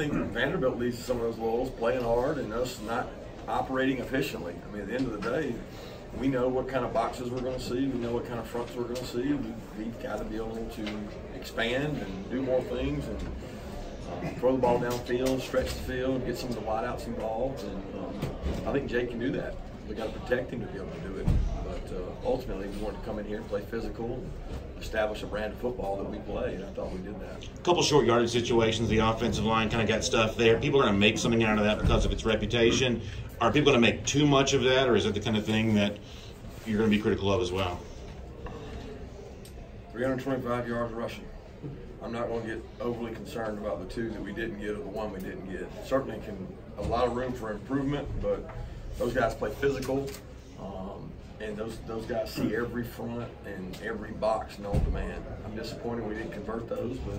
think Vanderbilt leads to some of those lulls, playing hard and us not operating efficiently. I mean, at the end of the day, we know what kind of boxes we're going to see. We know what kind of fronts we're going to see. We've got to be able to expand and do more things and throw the ball downfield, stretch the field, get some of the wideouts involved. And I think Jake can do that. We got to protect him to be able to do it. But ultimately, we wanted to come in here and play physical, establish a brand of football that we play, and I thought we did that. A couple short yardage situations. The offensive line kind of got stuff there. People are going to make something out of that because of its reputation. Are people going to make too much of that, or is it the kind of thing that you're going to be critical of as well? 325 yards rushing. I'm not going to get overly concerned about the two that we didn't get or the one we didn't get. Certainly a lot of room for improvement, but those guys play physical, and those guys see every front and every box and on demand. I'm disappointed we didn't convert those, but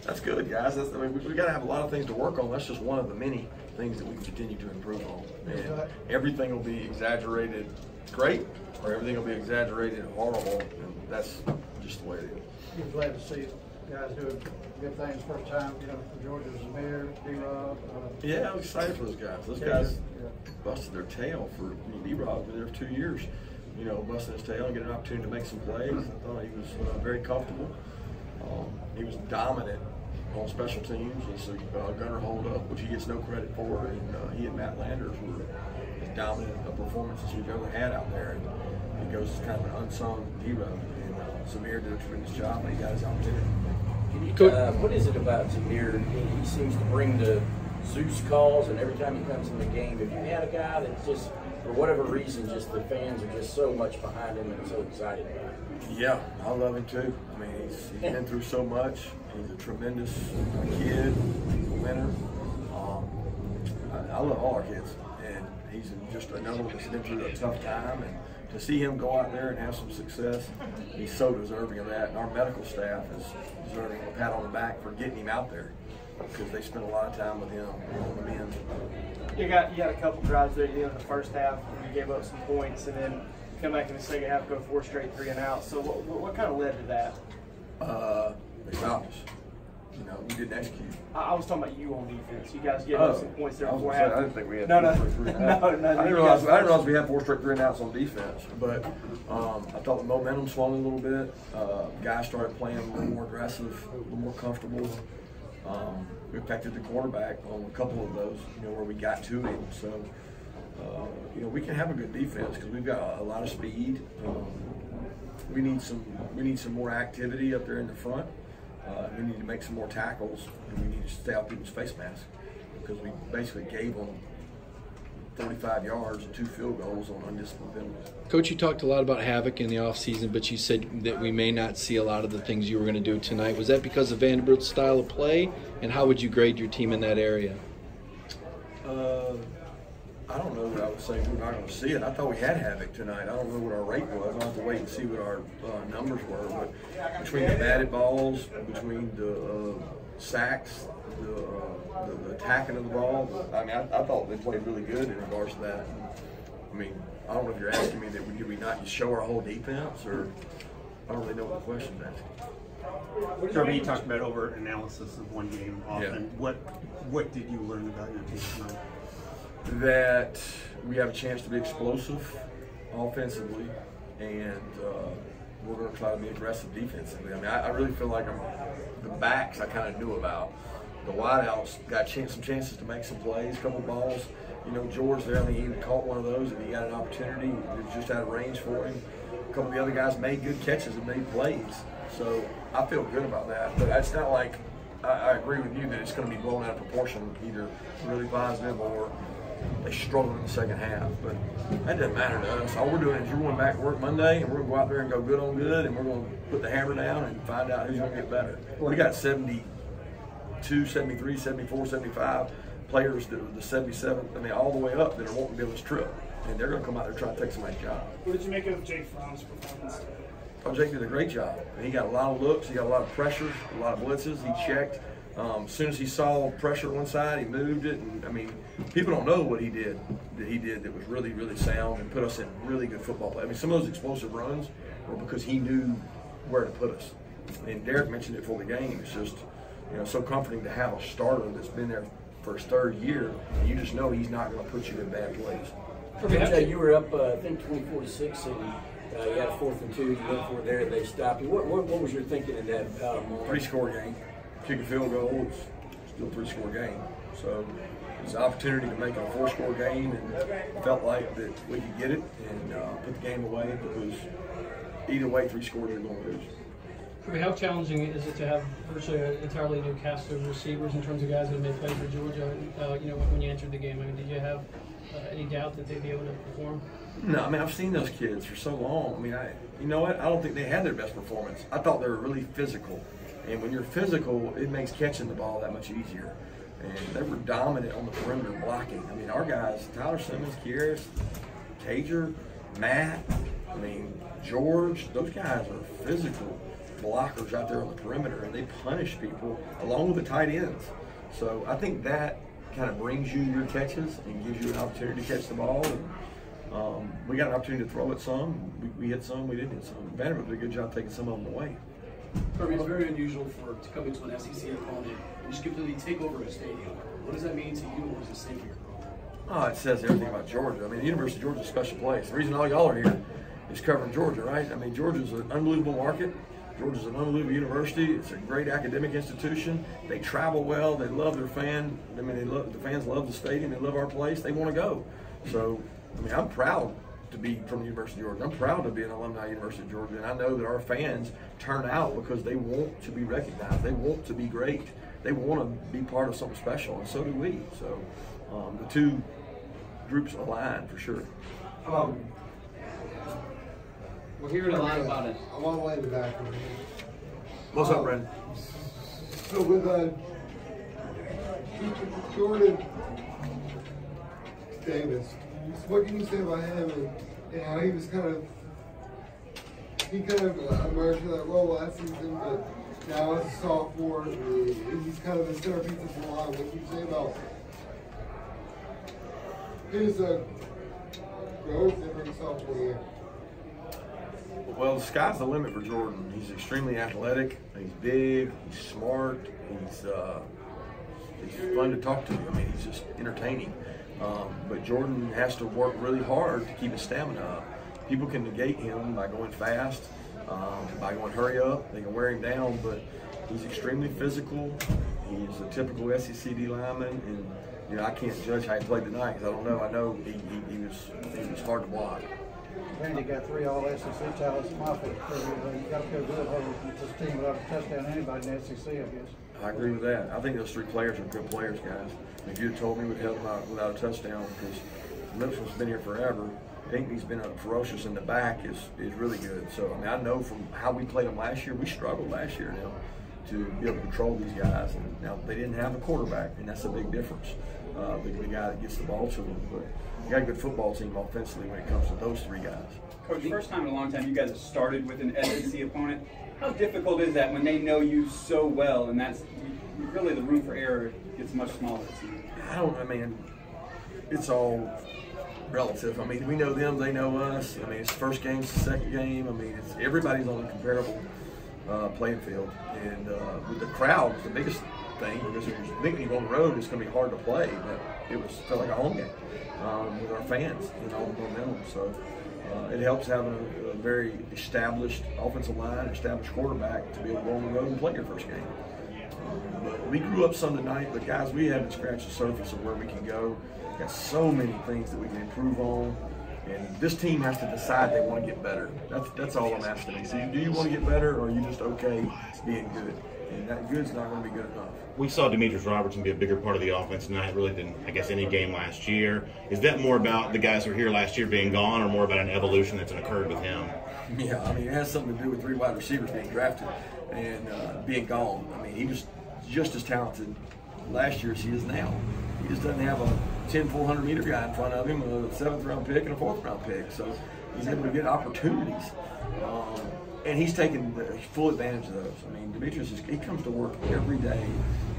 that's good, guys. We got to have a lot of things to work on. That's just one of the many things that we can continue to improve on. And everything will be exaggerated great, or everything will be exaggerated horrible, and that's just the way it is. You're glad to see guys doing good things first time, for Georgia, Zamir, D-Rob. Yeah, I'm excited for those guys. Those guys busted their tail for D-Rob. Been there for 2 years, busting his tail and getting an opportunity to make some plays. I thought he was very comfortable. He was dominant on special teams. He's a gunner hold up, which he gets no credit for. And he and Matt Landers were as dominant a performances we've ever had out there. And he goes as kind of an unsung hero. And Zamir did a tremendous job, and he got his opportunity. What is it about Zamir? He seems to bring the Zeus calls, and every time he comes in the game, if you had a guy that just, for whatever reason, just the fans are just so much behind him and so excited about him. Yeah, I love him too. I mean, he's been through so much. He's a tremendous kid. He's a winner. I love all our kids, and he's just another one that's been through a tough time. And to see him go out there and have some success, he's so deserving of that. And our medical staff is deserving of a pat on the back for getting him out there, because they spent a lot of time with him on the men. You had a couple drives there in the first half, and you gave up some points, and then come back in the second half, go 4 straight 3 and out. So what kind of led to that? They stopped us. We didn't execute. I was talking about you on defense. You guys gave up some points there before half. I didn't think we had no. 4 straight 3 and outs. No, I didn't realize we had 4 straight 3 and outs on defense. But I thought the momentum swung a little bit. Guys started playing a little more aggressive, a little more comfortable. We affected the quarterback on a couple of those, where we got to him. So, we can have a good defense because we've got a lot of speed. We need some more activity up there in the front. We need to make some more tackles, and we need to stay out people's face masks, because we basically gave them 35 yards and 2 field goals on undisciplined penalties. Coach, you talked a lot about havoc in the offseason, but you said that we may not see a lot of the things you were going to do tonight. Was that because of Vanderbilt's style of play, and how would you grade your team in that area? I don't know that I would say we're not going to see it. I thought we had havoc tonight. I don't know what our rate was. I'll have to wait and see what our numbers were. But between the batted balls, between the sacks, the attacking of the ball, I mean, I thought they played really good in regards to that. I mean, I don't know if you're asking me that did we not just show our whole defense, or I don't really know what the question's asking. Kirby, you talked about over-analysis of one game often. Yeah. What did you learn about your team tonight? That we have a chance to be explosive offensively, and we're going to try to be aggressive defensively. I mean, I really feel like the backs I kind of knew about. The wideouts got some chances to make some plays, a couple balls. George there, I think he even caught one of those if he got an opportunity. It was just out of range for him. A couple of the other guys made good catches and made plays. So I feel good about that. But it's not like I agree with you that it's going to be blown out of proportion, either really positive or they struggled in the second half. But that doesn't matter to us. All we're doing is you're going back to work Monday, and we're going to go out there and go good on good, and we're going to put the hammer down and find out who's going to get better. We got 72, 73, 74, 75 players that are the 77, I mean, all the way up that are wanting to be on this trip. And they're going to come out there trying to take somebody's job. What did you make of Jake Fromm's performance? I thought Jake did a great job. He got a lot of looks, he got a lot of pressure, a lot of blitzes, he checked. As soon as he saw pressure on one side, he moved it. And I mean, people don't know what he did that was really, really sound and put us in really good football play. I mean, some of those explosive runs were because he knew where to put us. And Derek mentioned it before the game. It's just so comforting to have a starter that's been there for his third year, and you just know he's not going to put you in bad plays. You were up, I think, 24-6, and you had a 4th and 2. You went for it there, and they stopped you. What was your thinking in that moment? 3-score game. Kick a field goal, it's still a 3-score game. So it's an opportunity to make it a 4-score game, and felt like that we could get it and put the game away, because either way, 3 scores you're going to lose. How challenging is it to have virtually an entirely new cast of receivers in terms of guys that have made plays for Georgia? When you entered the game, did you have any doubt that they'd be able to perform? No, I've seen those kids for so long. You know what? I don't think they had their best performance. I thought they were really physical, and when you're physical, it makes catching the ball that much easier. And they were dominant on the perimeter blocking. Our guys, Tyler Simmons, Kieris, Cager, Matt, George, those guys are physical blockers out there on the perimeter, and they punish people along with the tight ends. So I think that kind of brings you your catches and gives you an opportunity to catch the ball. And we got an opportunity to throw it some. We hit some, we didn't hit some. Vanderbilt did a good job taking some of them away. Kirby, it's very unusual to come into an SEC opponent and just completely take over a stadium. What does that mean to you as a city here? Oh, it says everything about Georgia. The University of Georgia is a special place. The reason all y'all are here is covering Georgia, right? Georgia's an unbelievable market. Georgia's an unbelievable university. It's a great academic institution. They travel well. They love their fan. The fans love the stadium. They love our place. They want to go. So, I'm proud to be from the University of Georgia. I'm proud to be an alumni of the University of Georgia, and I know that our fans turn out because they want to be recognized. They want to be great. They want to be part of something special, and so do we. So, the two groups align for sure. We're hearing a lot about it. I'm all the way in the back. What's up, Brandon? So with Jordan Davis, what can you say about him and how he was he emerged in that role last season, but now as a sophomore, he's kind of the centerpiece of the line. What can you say about his growth in his sophomore year? Well, the sky's the limit for Jordan. He's extremely athletic. He's big. He's smart. He's fun to talk to. He's just entertaining. But Jordan has to work really hard to keep his stamina up. People can negate him by going fast, by going hurry up. They can wear him down, but he's extremely physical. He's a typical SEC D lineman, and I can't judge how he played tonight because I don't know. I know he was hard to block. Randy got 3 all-SEC titles. My favorite. You got to feel good holding this team without a touchdown anybody in the SEC, I guess. I agree with that. I think those 3 players are good players, guys. If you had told me we'd held them out without a touchdown, because Mitchell's been here forever. Pinkney's been ferocious in the back is really good. So I know from how we played them last year, we struggled last year now to be able to control these guys. And now they didn't have a quarterback, and that's a big difference. The guy that gets the ball to them, but you got a good football team offensively when it comes to those 3 guys. Coach, first time in a long time you guys have started with an SEC opponent. How difficult is that when they know you so well, and that's really the room for error gets much smaller? It's all relative. We know them, they know us. It's the first game, it's the second game. Everybody's on a comparable playing field, and with the crowd, it's the biggest thing because when you go on the road, it's going to be hard to play. But felt like a home game with our fans and all the momentum. So it helps having a very established offensive line, established quarterback to be able to go on the road and play your first game. But we grew up some tonight, but guys, we haven't scratched the surface of where we can go. We've got so many things that we can improve on. And this team has to decide they want to get better. That's all I'm asking. So do you want to get better, or are you just okay being good? And that good's not going to be good enough. We saw Demetrius Robertson be a bigger part of the offense tonight, really than, any game last year. Is that more about the guys who were here last year being gone, or more about an evolution that's occurred with him? Yeah, it has something to do with 3 wide receivers being drafted and being gone. He was just as talented last year as he is now. He just doesn't have a 10 400-meter guy in front of him, a 7th-round pick and a 4th-round pick. So he's able to get opportunities. And he's taking full advantage of those. Demetrius, he comes to work every day.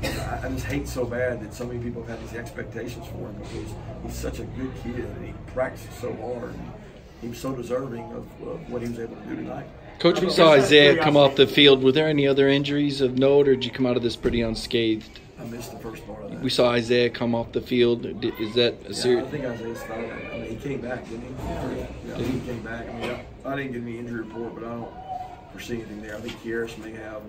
I just hate so bad that so many people have these expectations for him because he's such a good kid and he practices so hard. And he was so deserving of what he was able to do tonight. Coach, we saw Isaiah come off the field. Were there any other injuries of note, or did you come out of this pretty unscathed? I missed the first part of that. We saw Isaiah come off the field. Is that a serious? I think Isaiah's fine. I mean, he came back, didn't he? Yeah, he came back. I mean, I didn't get any injury report, but I don't foresee anything there. I think Kieris may have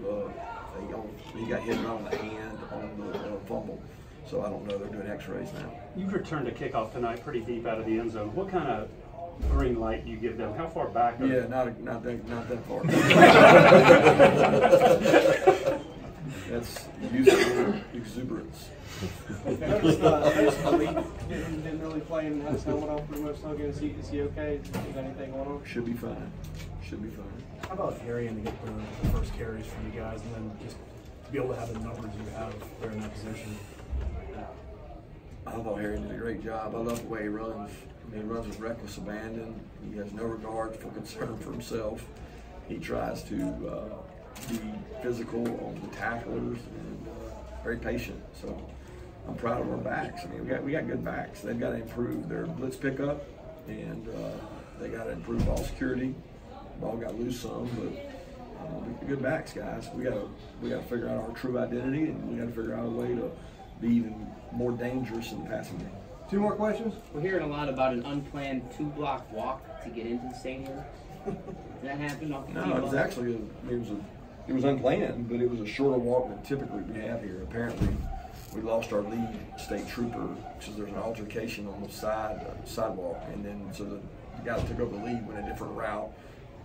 he got hit on the hand on the fumble. So I don't know. They're doing X-rays now. You've returned a kickoff tonight pretty deep out of the end zone. What kind of green light do you give them? How far back? Yeah, not that far. That's youthful exuberance. Didn't really play and had his helmet off pretty much so again. Is he okay? Is anything going on? Should be fine. Should be fine. How about Harry to get the first carries for you guys, and then just to be able to have the numbers you have there in that position? I thought Harry did a great job. I love the way he runs. I mean, he runs with reckless abandon. He has no regard for concern for himself. He tries to be physical on the tacklers and very patient. So I'm proud of our backs. I mean, we got good backs. They've got to improve their blitz pickup, and they got to improve ball security. Ball got loose some, but good backs, guys. We got to figure out our true identity, and we got to figure out a way to be even more dangerous in the passing game. 2 more questions? We're hearing a lot about an unplanned 2-block walk to get into the stadium. Did that happen off the No, it was actually it was unplanned, but it was a shorter walk than typically we have here. Apparently, we lost our lead state trooper because there's an altercation on the sidewalk, and then so the guy that took over the lead went a different route.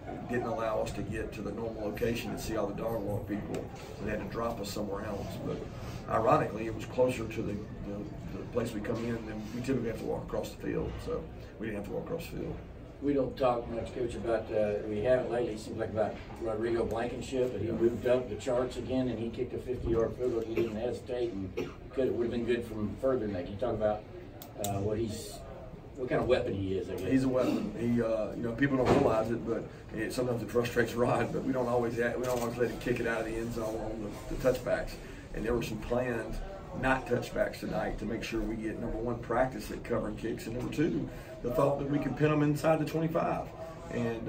It didn't allow us to get to the normal location and see all the dog walk people, so they had to drop us somewhere else. But ironically, it was closer to the place we come in, and we typically have to walk across the field, so we didn't have to walk across the field. We don't talk much, Coach, about, we haven't lately, it seems like about Rodrigo Blankenship, but he moved up the charts again and he kicked a 50-yard field goal. He didn't hesitate, and it would have been good from further than that. Can you talk about what kind of weapon he is, I guess? He's a weapon. He, people don't realize it, but sometimes it frustrates Rod, but we don't always let him kick it out of the end zone on the touchbacks. And there were some planned not touchbacks tonight to make sure we get, number one, practice at covering kicks, and number two, the thought that we could pin them inside the 25. And,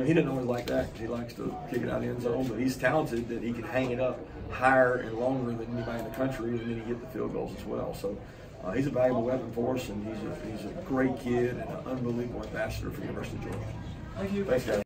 he doesn't always like that because he likes to kick it out of the end zone, but he's talented that he can hang it up higher and longer than anybody in the country, and then he get the field goals as well. So he's a valuable weapon for us, and he's a great kid and an unbelievable ambassador for the University of Georgia. Thank you. Thanks, guys.